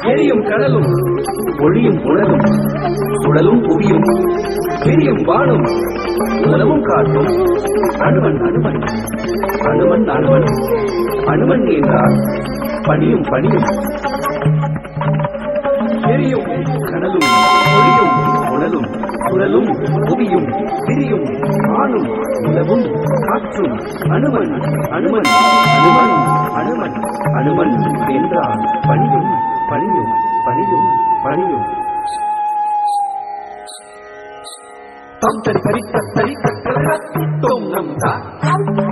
எரியும் கடலும் ஒளியும் உணரும் சுடலும் புவியும் பெரியும் வானும் உலவும் காற்றும் அனுமன் அனுமன் அனுமன் அனுமன் அனுமன் என்றால் பணியும் பணியும் எரியும் கடலும் ஒளியும் உணலும் சுடலும் புவியும் பெரியும் வானும் உலவும் காற்றும் அனுமன் அனுமன் அனுமன் அனுமன் அனுமன் என்றால் பணியும் பணியும் பணியும் பணியும் தம் தரி தரித்த தரித்தோம் நம் தாம் நம்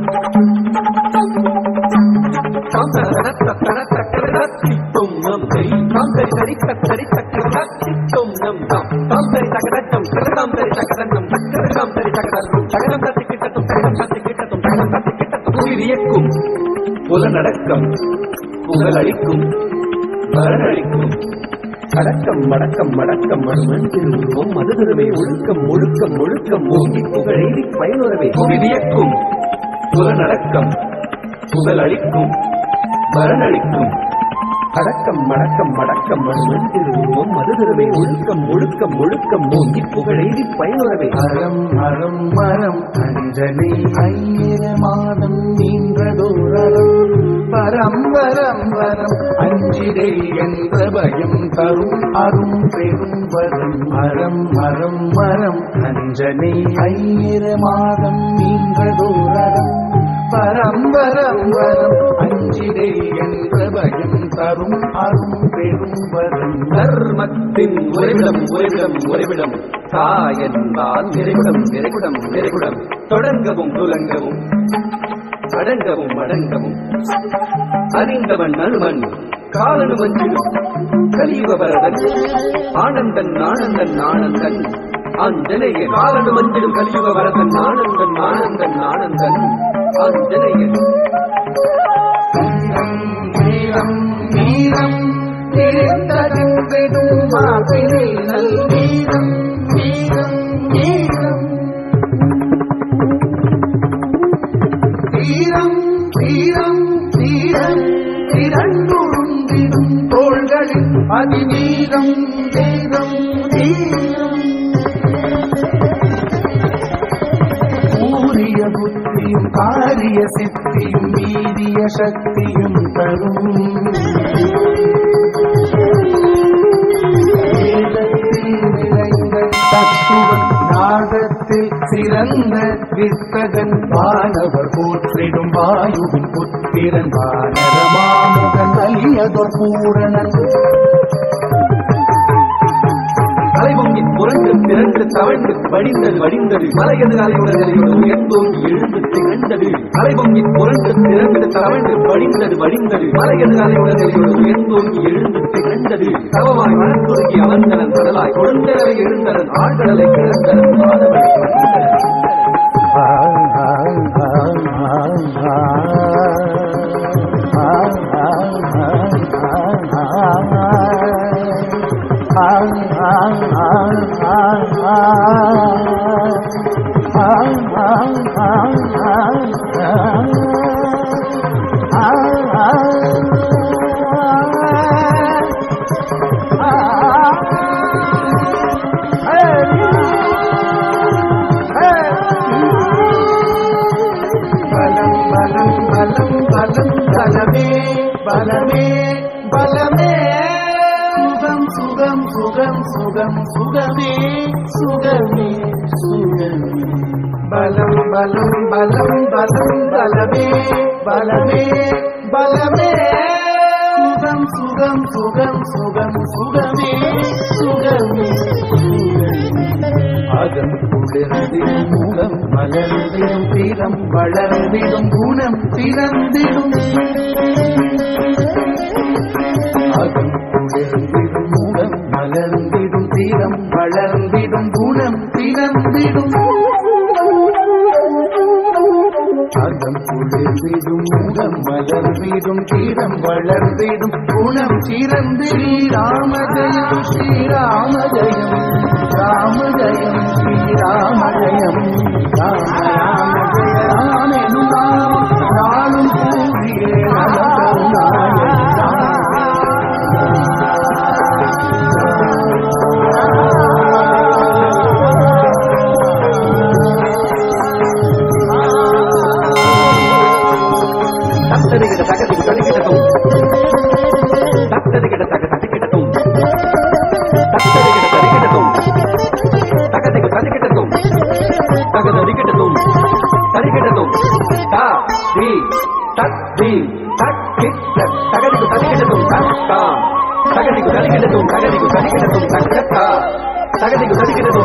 தாம் தரி தரித்த தரித்தோம் நம் தாம் தரி தகதம் தாம் தரி தகதம் தாம் தரி தகதம் தகதம் தத்தி கிட்டத்தும் தகதம் தத்தி கிட்டத்தும் தகதம் தத்தி கிட்டத்தும் உயிர் இயக்கும் புலநடக்கம் புகழளிக்கும் மரணளிக்கும் அடக்கம் மடக்கம் மடக்கம் மடுமன் திருவுருவம் மதுதருமை ஒழுக்கம் ஒழுக்கம் ஒழுக்கம் ஓங்கி புகழெய்தி பயனுறவை வியக்கும் புலநடக்கம் புகழளிக்கும் மரணளிக்கும் அடக்கம் மடக்கம் மடக்கம் மடுமன் திருவுருவம் மதுதருமை ஒழுக்கம் ஒழுக்கம் ஒழுக்கம் ஓங்கி புகழெய்தி பயனுறவை அறம் அறம் மரம் அஞ்சனை ஐர மாதம் நீன்றதோரம் பரம் வரம் வரம் அஞ்சிடை என்ற பயம் தரும் அரும் பெரும் வரம் அறம் அறம் மரம் அஞ்சனை ஐர மாதம் நீன்றதோரம் பரம் வரம் வரம் அஞ்சிடை என்ற பயம் தரும் அரும் பெரும் வரம் தர்மத்தின் உறைவிடம் உறைவிடம் உறைவிடம் தாயன்பால் நிறைவிடம் நிறைகுடம் நிறைகுடம் தொடங்கவும் துலங்கவும் அடங்கவும் அடங்கவும் அறிந்தவன் அனுமன் காலனு வஞ்சிடும் கலியுக வரதன் ஆனந்தன் ஆனந்தன் ஆனந்தன் ஆஞ்சநேய காலனு வஞ்சிடும் கலியுக வரதன் ஆனந்தன் ஆனந்தன் ஆனந்தன் ஆஞ்சநேயன் நீரம் நீரம் தெரிந்ததும் மாபினை நல் நீரம் நீரம் நீரம் தீரம் தீரம் தீரம் திரண்டுருந்திடும் தோள்களில் அதிநீரம் தீரம் தீரம் கூறிய புத்தியும் காரிய சித்தியும் வீரிய சக்தியும் தரும் வேதத்தில் நிறைந்த தத்துவம் நாகத்தில் சிறந்த வித்தகன் வானவர் போற்றிடும் வாயுவின் புத்திரன் வானரமாமுகன் வலியதொர் பூரணன் தலைவங்கி புரண்டு திரண்டு தவழ்ந்து வடிந்தது வடிந்தது மலையது அலையுடனே உயர்ந்தோங்கி எழுந்து திகழ்ந்தது தலைவங்கி புரண்டு திரண்டு தவழ்ந்து வடிந்தது வடிந்தது மலையது அலையுடனே உயர்ந்தோங்கி எழுந்து திகழ்ந்தது தவமாய் மனத்துருகி அமர்ந்தனன் கடலாய் கொழுந்தலை எழுந்தனன் ஆழ்கடலை கிடந்தனன் மாதவனை சுகம் சுகமே சுகமே சுகமே பலம் பலம் பலம் பலம் பலமே பலமே பலமே சுகம் சுகம் சுகம் சுகம் சுகமே சுகமே அகம் குளிர்ந்திடும் மூலம் மலர்ந்திடும் தீரம் வளர்ந்திடும் குணம் திறந்திடும் அகம் குளிர்ந்திடும் மூலம் மலர்ந்திடும் தீரம் வளர்ந்திடும் குணம் திறந்திடும் அகம் குளிர்ந்திடும் மூலம் மலர்ந்திடும் தீரம் வளர்ந்திடும் குணம் சிறந்து ஸ்ரீராமஜயம் ஸ்ரீராமஜயம் ராமஜயம் ஸ்ரீராமஜயம் ராம ராம ஜய ராமெனும் நாமம் நாளும் கூறியே நலந்தருளாயே தத்தரிக்கிட்ட தகதிக்கு தடிக்கிட்டதும் தத்தரிக்கிட்ட தக தடிக்கிட்டதும் தத்தரிக்கிட்ட தடிக்கிட்டதும் தகதிக்கு தடிக்கிட்டதும் தகதடிக்கிட்டதும் தடிக்கிட்டதும் தா தி தத் தி தட் கிட்ட தகதிக்கு தடிக்கிட்டதும் தத்தா தகதிக்கு தடிக்கிட்டதும் தகதிக்கு தடிக்கிட்டதும் தக்கத்தா தகதிக்கு தடிக்கிட்டதும்